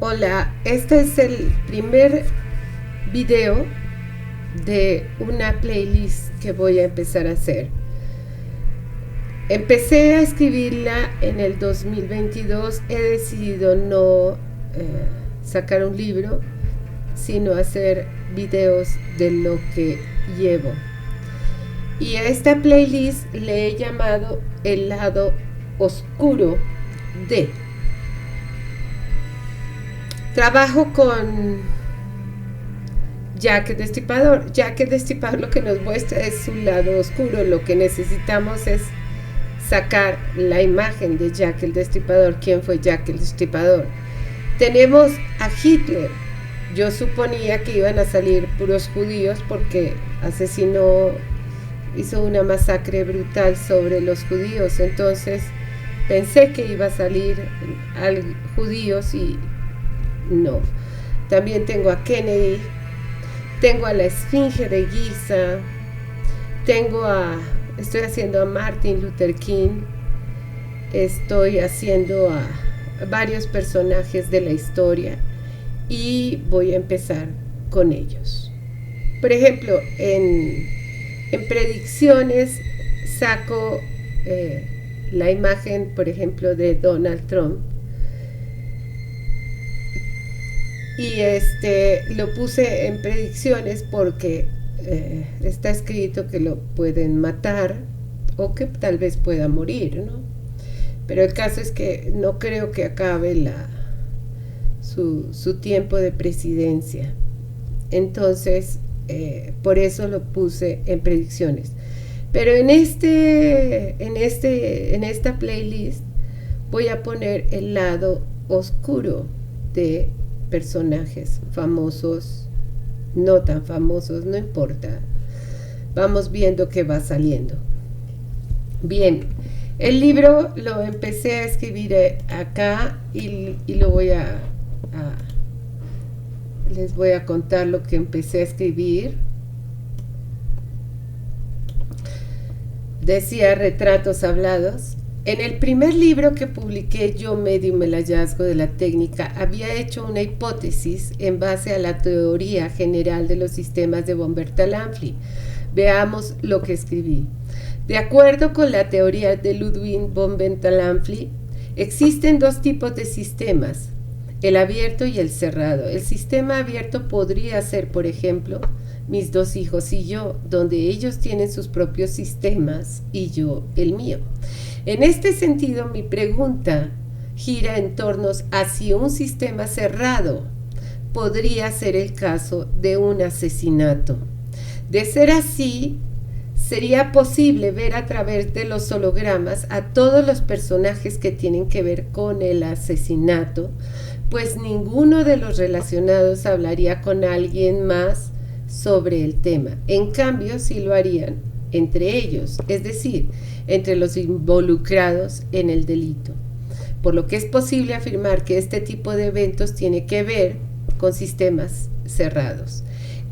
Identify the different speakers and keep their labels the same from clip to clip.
Speaker 1: Hola, este es el primer video de una playlist que voy a empezar a hacer. Empecé a escribirla en el 2022. He decidido no sacar un libro, sino hacer videos de lo que llevo. Y a esta playlist le he llamado El lado oscuro de. Trabajo con Jack el Destripador. Jack el Destripador lo que nos muestra es su lado oscuro. Lo que necesitamos es sacar la imagen de Jack el Destripador. ¿Quién fue Jack el Destripador? Tenemos a Hitler. Yo suponía que iban a salir puros judíos porque hizo una masacre brutal sobre los judíos. Entonces pensé que iba a salir judíos y no. También tengo a Kennedy, tengo a la Esfinge de Giza, estoy haciendo a Martin Luther King, estoy haciendo a varios personajes de la historia y voy a empezar con ellos. Por ejemplo, en predicciones saco la imagen, por ejemplo, de Donald Trump. Y lo puse en predicciones porque está escrito que lo pueden matar o que tal vez pueda morir, ¿no? Pero el caso es que no creo que acabe su tiempo de presidencia. Entonces, por eso lo puse en predicciones. Pero en esta playlist voy a poner el lado oscuro de personajes famosos, no tan famosos, no importa. Vamos viendo qué va saliendo. Bien, el libro lo empecé a escribir acá y lo les voy a contar lo que empecé a escribir. Decía retratos hablados. En el primer libro que publiqué, Yo Medium, el hallazgo de la técnica, había hecho una hipótesis en base a la teoría general de los sistemas de von Bertalanffy. Veamos lo que escribí. De acuerdo con la teoría de Ludwig von Bertalanffy, existen dos tipos de sistemas, el abierto y el cerrado. El sistema abierto podría ser, por ejemplo, mis dos hijos y yo, donde ellos tienen sus propios sistemas y yo el mío. En este sentido, mi pregunta gira en torno a si un sistema cerrado podría ser el caso de un asesinato. De ser así, sería posible ver a través de los hologramas a todos los personajes que tienen que ver con el asesinato, pues ninguno de los relacionados hablaría con alguien más sobre el tema. En cambio, sí lo harían entre ellos, es decir, entre los involucrados en el delito. Por lo que es posible afirmar que este tipo de eventos tiene que ver con sistemas cerrados.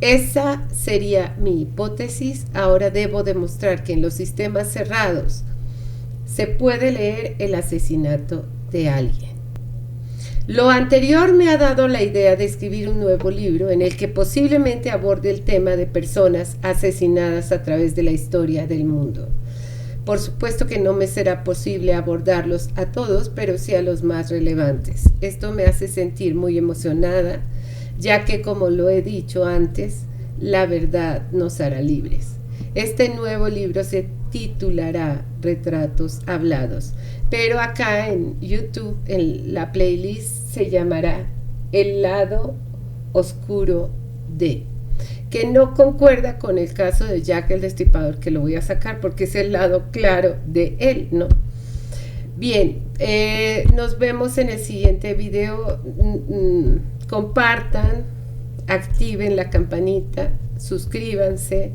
Speaker 1: Esa sería mi hipótesis. Ahora debo demostrar que en los sistemas cerrados se puede leer el asesinato de alguien. Lo anterior me ha dado la idea de escribir un nuevo libro en el que posiblemente aborde el tema de personas asesinadas a través de la historia del mundo. Por supuesto que no me será posible abordarlos a todos, pero sí a los más relevantes. Esto me hace sentir muy emocionada, ya que, como lo he dicho antes, la verdad nos hará libres. Este nuevo libro se titulará Retratos Hablados, pero acá en YouTube, en la playlist, se llamará El lado oscuro de, que no concuerda con el caso de Jack el Destripador, que lo voy a sacar porque es el lado claro de él, ¿no? Bien, nos vemos en el siguiente video. Compartan, activen la campanita, suscríbanse.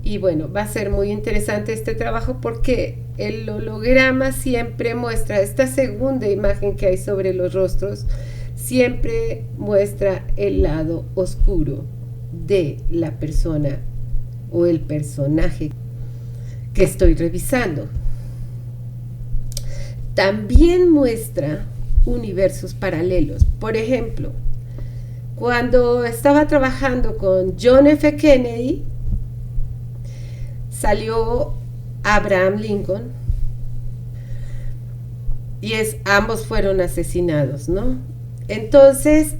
Speaker 1: Y bueno, va a ser muy interesante este trabajo porque el holograma siempre muestra, esta segunda imagen que hay sobre los rostros, siempre muestra el lado oscuro de la persona o el personaje que estoy revisando. También muestra universos paralelos. Por ejemplo, cuando estaba trabajando con John F. Kennedy, salió Abraham Lincoln y ambos fueron asesinados, ¿no? Entonces,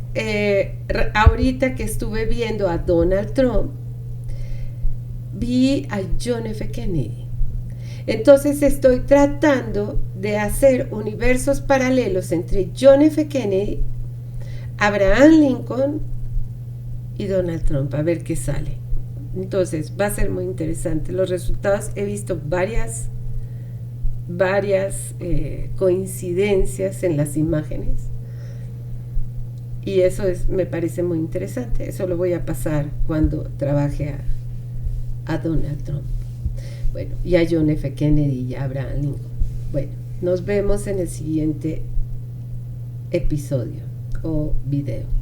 Speaker 1: ahorita que estuve viendo a Donald Trump, vi a John F. Kennedy. Entonces estoy tratando de hacer universos paralelos entre John F. Kennedy, Abraham Lincoln y Donald Trump, a ver qué sale. Entonces va a ser muy interesante. Los resultados, he visto varias coincidencias en las imágenes y eso me parece muy interesante. Eso lo voy a pasar cuando trabaje a Donald Trump. Bueno, y a John F. Kennedy y a Abraham Lincoln. Bueno, nos vemos en el siguiente episodio o video.